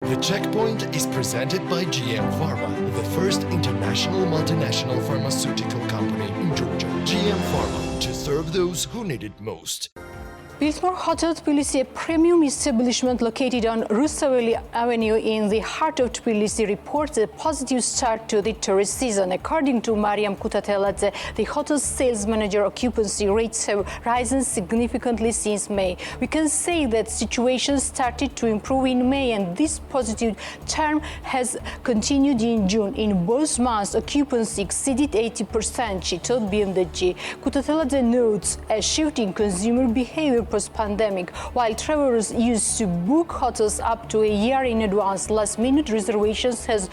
The Checkpoint is presented by GM Pharma, the first international multinational pharmaceutical company in Georgia. GM Pharma, to serve those who need it most. Biltmore Hotel Tbilisi, a premium establishment located on Rustaveli Avenue in the heart of Tbilisi, reports a positive start to the tourist season. According to Mariam Kutateladze, the hotel's sales manager, occupancy rates have risen significantly since May. We can say that situation started to improve in May, and this positive term has continued in June. In both months, occupancy exceeded 80%, she told BMDG. Kutateladze notes a shift in consumer behavior post-pandemic. While travelers used to book hotels up to a year in advance, last-minute reservations has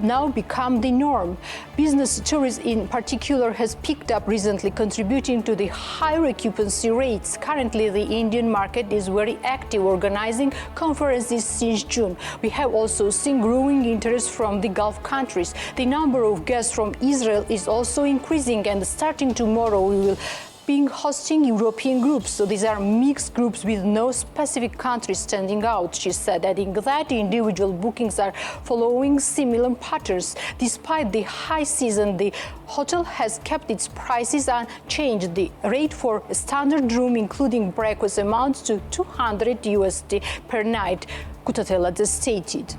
now become the norm. Business tourism in particular has picked up recently, contributing to the higher occupancy rates. Currently, the Indian market is very active, organizing conferences since June. We have also seen growing interest from the Gulf countries. The number of guests from Israel is also increasing, and starting tomorrow, we will being hosting European groups. So these are mixed groups with no specific country standing out, she said, adding that individual bookings are following similar patterns. Despite the high season, the hotel has kept its prices unchanged. The rate for a standard room, including breakfast, amounts to $200 per night, Kutateladze stated.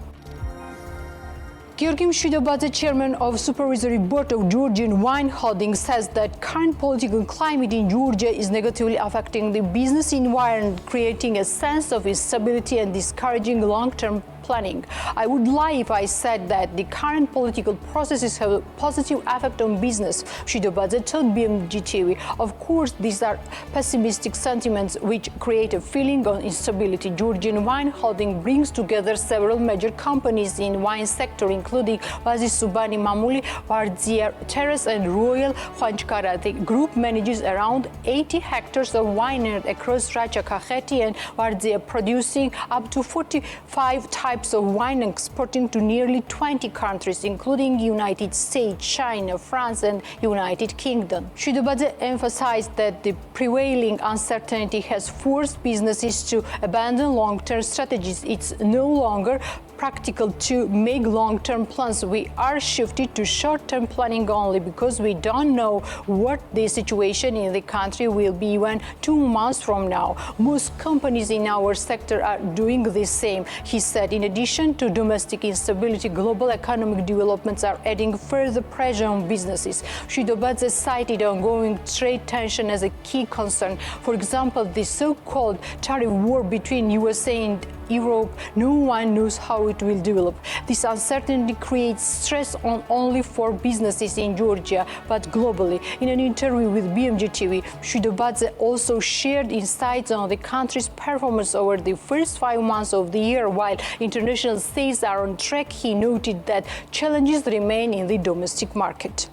Georgi Mshidobadze, chairman of Supervisory Board of Georgian Wine Holdings, says that current political climate in Georgia is negatively affecting the business environment, creating a sense of instability and discouraging long-term planning. I would lie if I said that the current political processes have a positive effect on business, Mshidobadze told BMG-TV. Of course, these are pessimistic sentiments which create a feeling of instability. Georgian Wine Holding brings together several major companies in wine sector, including Vazi Subani Mamuli, Vardzia Terrace and Royal Khanchkara. The group manages around 80 hectares of vineyard across Racha Kakheti and Vardzia, producing up to 45 types of wine and exporting to nearly 20 countries, including United States, China, France, and United Kingdom. Mshidobadze emphasized that the prevailing uncertainty has forced businesses to abandon long-term strategies. It's no longer practical to make long-term plans. We are shifted to short-term planning only because we don't know what the situation in the country will be even 2 months from now. Most companies in our sector are doing the same, he said. In addition to domestic instability, global economic developments are adding further pressure on businesses. Mshidobadze cited ongoing trade tension as a key concern. For example, the so-called tariff war between USA and Europe. No one knows how it will develop. This uncertainty creates stress not only for businesses in Georgia, but globally. In an interview with BMG-TV, Mshidobadze also shared insights on the country's performance over the first 5 months of the year. While international sales are on track, he noted that challenges remain in the domestic market.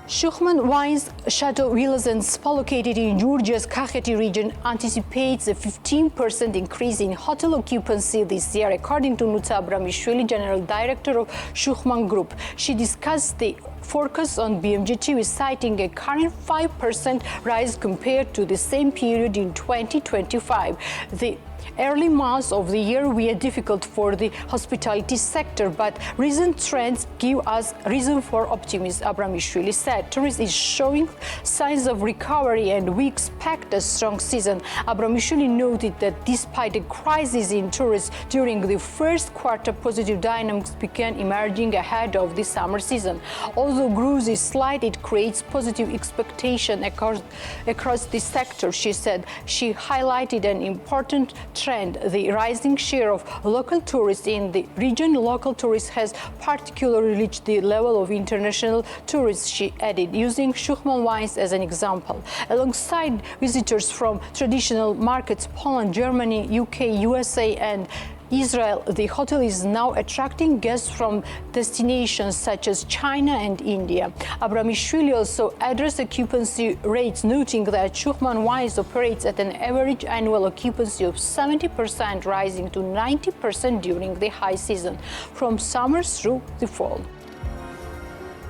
Schuchmann Wines, Chateau Villas and Spa, located in Georgia's Kakheti region, anticipates a 15% increase in hotel occupancy this year, according to Natia Abramishvili, General Director of Schuchmann Group. She discussed the forecast on BMG-TV, citing a current 5% rise compared to the same period in 2025. The early months of the year were difficult for the hospitality sector, but recent trends give us reason for optimism, Abramishvili said. Tourism is showing signs of recovery and we expect a strong season. Abramishvili noted that despite a crisis in tourism during the first quarter, positive dynamics began emerging ahead of the summer season. Although growth is slight, it creates positive expectation across the sector, she said. She highlighted an important trend, the rising share of local tourists in the region. Local tourists has particularly reached the level of international tourists, she added, using Schuchmann wines as an example. Alongside visitors from traditional markets, Poland, Germany, UK, USA, and Israel, the hotel is now attracting guests from destinations such as China and India. Abramishvili also addressed occupancy rates, noting that Schuchmann Wines operates at an average annual occupancy of 70%, rising to 90% during the high season, from summer through the fall.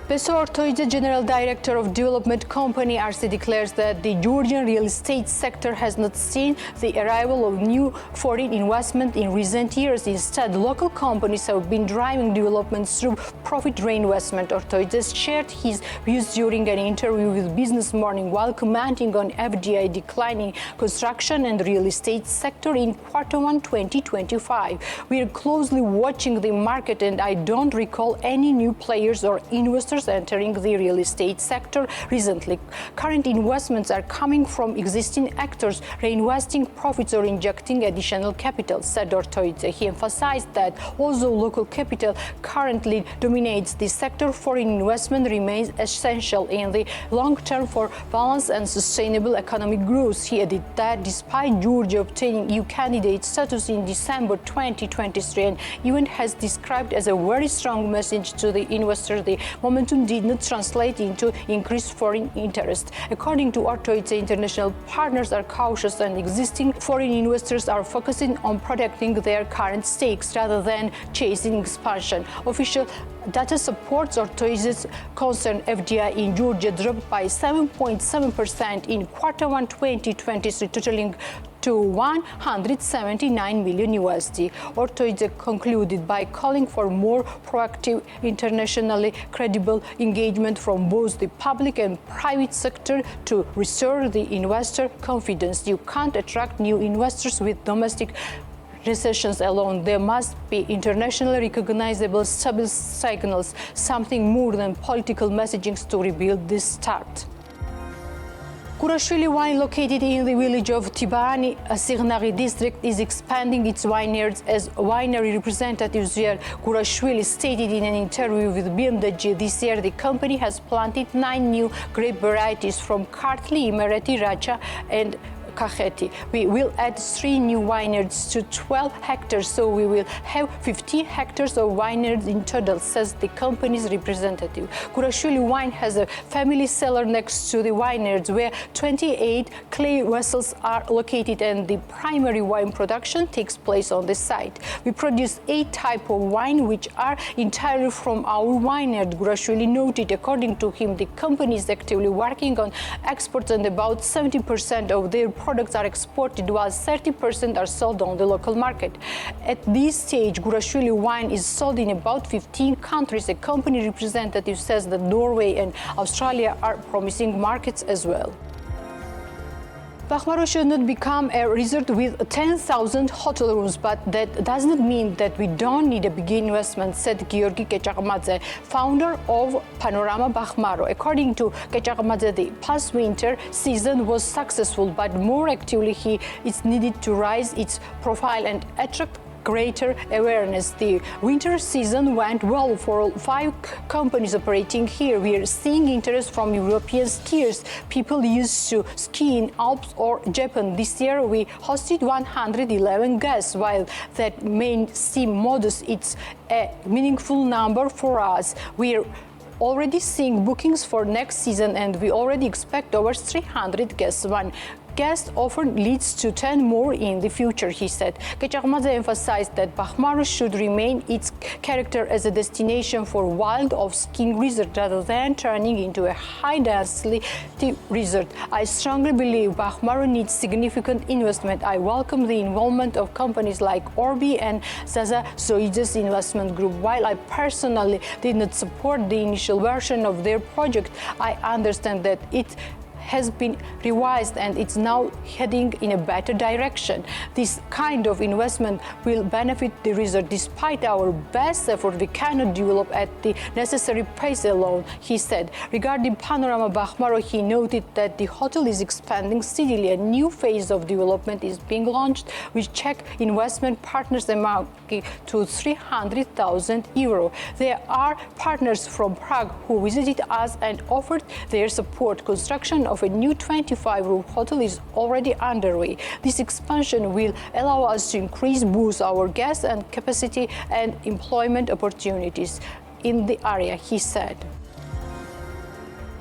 Beso Ortoidze, General Director of Development Company RC, declares that the Georgian real estate sector has not seen the arrival of new foreign investment in recent years. Instead, local companies have been driving developments through profit reinvestment. Ortoidze shared his views during an interview with Business Morning while commenting on FDI declining construction and real estate sector in Q1 2025. We are closely watching the market, and I don't recall any new players or investors entering the real estate sector recently. Current investments are coming from existing actors reinvesting profits or injecting additional capital, said Ortoidze. He emphasized that although local capital currently dominates the sector, foreign investment remains essential in the long term for balanced and sustainable economic growth. He added that despite Georgia obtaining EU candidate status in December 2023, an event has described as a very strong message to the investors, the momentum did not translate into increased foreign interest. According to Ortoidze, international partners are cautious and existing foreign investors are focusing on protecting their current stakes rather than chasing expansion. Official data supports Ortoidze's concern. FDI in Georgia dropped by 7.7% in Q1 2023, totaling to $179 million. Ortoidze concluded by calling for more proactive, internationally credible engagement from both the public and private sector to restore the investor confidence. You can't attract new investors with domestic recessions alone. There must be internationally recognizable stable signals, something more than political messaging to rebuild this start. Gurashvili wine, located in the village of Tbilisi, Signari district, is expanding its vineyards. As winery representative Gurashvili stated in an interview with BMWG, this year the company has planted 9 new grape varieties from Kartli, Imereti, Racha and Kakheti. We will add 3 new vineyards to 12 hectares, so we will have 15 hectares of vineyards in total, says the company's representative. Gurashvili wine has a family cellar next to the vineyards where 28 clay vessels are located, and the primary wine production takes place on the site. We produce 8 types of wine which are entirely from our vineyard, Gurashvili noted. According to him, the company is actively working on exports, and about 70% of their products are exported, while 30% are sold on the local market. At this stage, Gurashvili wine is sold in about 15 countries. A company representative says that Norway and Australia are promising markets as well. Bakhmaro should not become a resort with 10,000 hotel rooms, but that does not mean that we don't need a big investment, said Georgi Kechagmadze, founder of Panorama Bakhmaro. According to Kechagmadze, the past winter season was successful, but more actively it's needed to raise its profile and attract greater awareness. The winter season went well for 5 companies operating here. We are seeing interest from European skiers, people used to ski in Alps or Japan. This year we hosted 111 guests. While that may seem modest, it's a meaningful number for us. We are already seeing bookings for next season, and we already expect over 300 guests. One guest offer leads to 10 more in the future, he said. Kechagmadze emphasized that Bakhmaro should remain its character as a destination for wild-off skiing resort rather than turning into a high-density resort. I strongly believe Bakhmaro needs significant investment. I welcome the involvement of companies like Orbi and Zaza Zoidzes Investment Group. While I personally did not support the initial version of their project, I understand that it has been revised and it's now heading in a better direction. This kind of investment will benefit the resort. Despite our best effort, we cannot develop at the necessary pace alone, he said. Regarding Panorama Bakhmaro, he noted that the hotel is expanding steadily. A new phase of development is being launched, which Czech investment partners amounting to 300,000 euro. There are partners from Prague who visited us and offered their support. Construction of a new 25-room hotel is already underway. This expansion will allow us to increase both our guests and capacity and employment opportunities in the area, he said.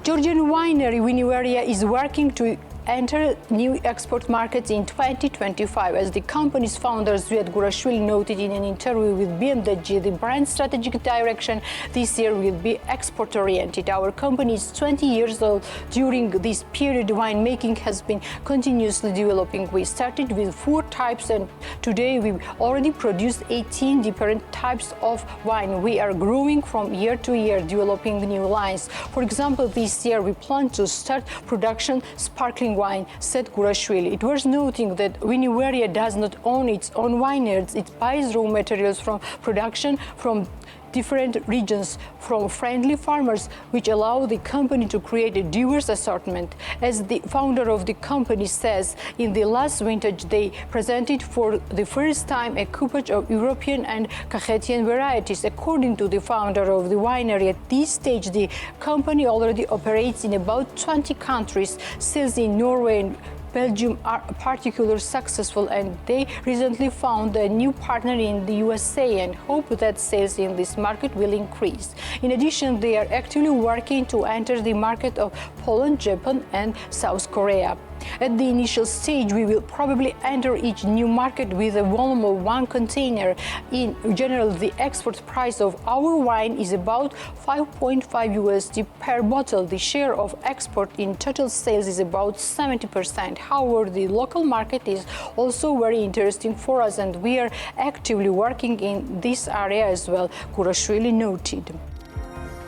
Georgian winery Winiveria is working to enter new export markets in 2025. As the company's founder, Gurashvili, noted in an interview with BMW, the brand's strategic direction this year will be export-oriented. Our company is 20 years old. During this period, winemaking has been continuously developing. We started with 4 types, and today we already produce 18 different types of wine. We are growing from year to year, developing new lines. For example, this year we plan to start production sparkling wine, said Gurashvili. It was noting that Winiveria does not own its own vineyards. It buys raw materials from production from different regions from friendly farmers, which allow the company to create a diverse assortment. As the founder of the company says, in the last vintage they presented for the first time a coupage of European and Cahetian varieties. According to the founder of the winery, at this stage the company already operates in about 20 countries. Sales in Norway and Belgium are particularly successful, and they recently found a new partner in the USA and hope that sales in this market will increase. In addition, they are actively working to enter the market of Poland, Japan, and South Korea. At the initial stage, we will probably enter each new market with a volume of 1 container. In general, the export price of our wine is about $5.5 per bottle. The share of export in total sales is about 70%. However, the local market is also very interesting for us, and we are actively working in this area as well, Gurashvili noted.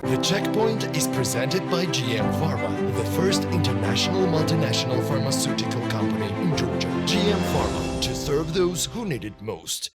The Checkpoint is presented by GM Pharma, the first international multinational pharmaceutical company in Georgia. GM Pharma, to serve those who need it most.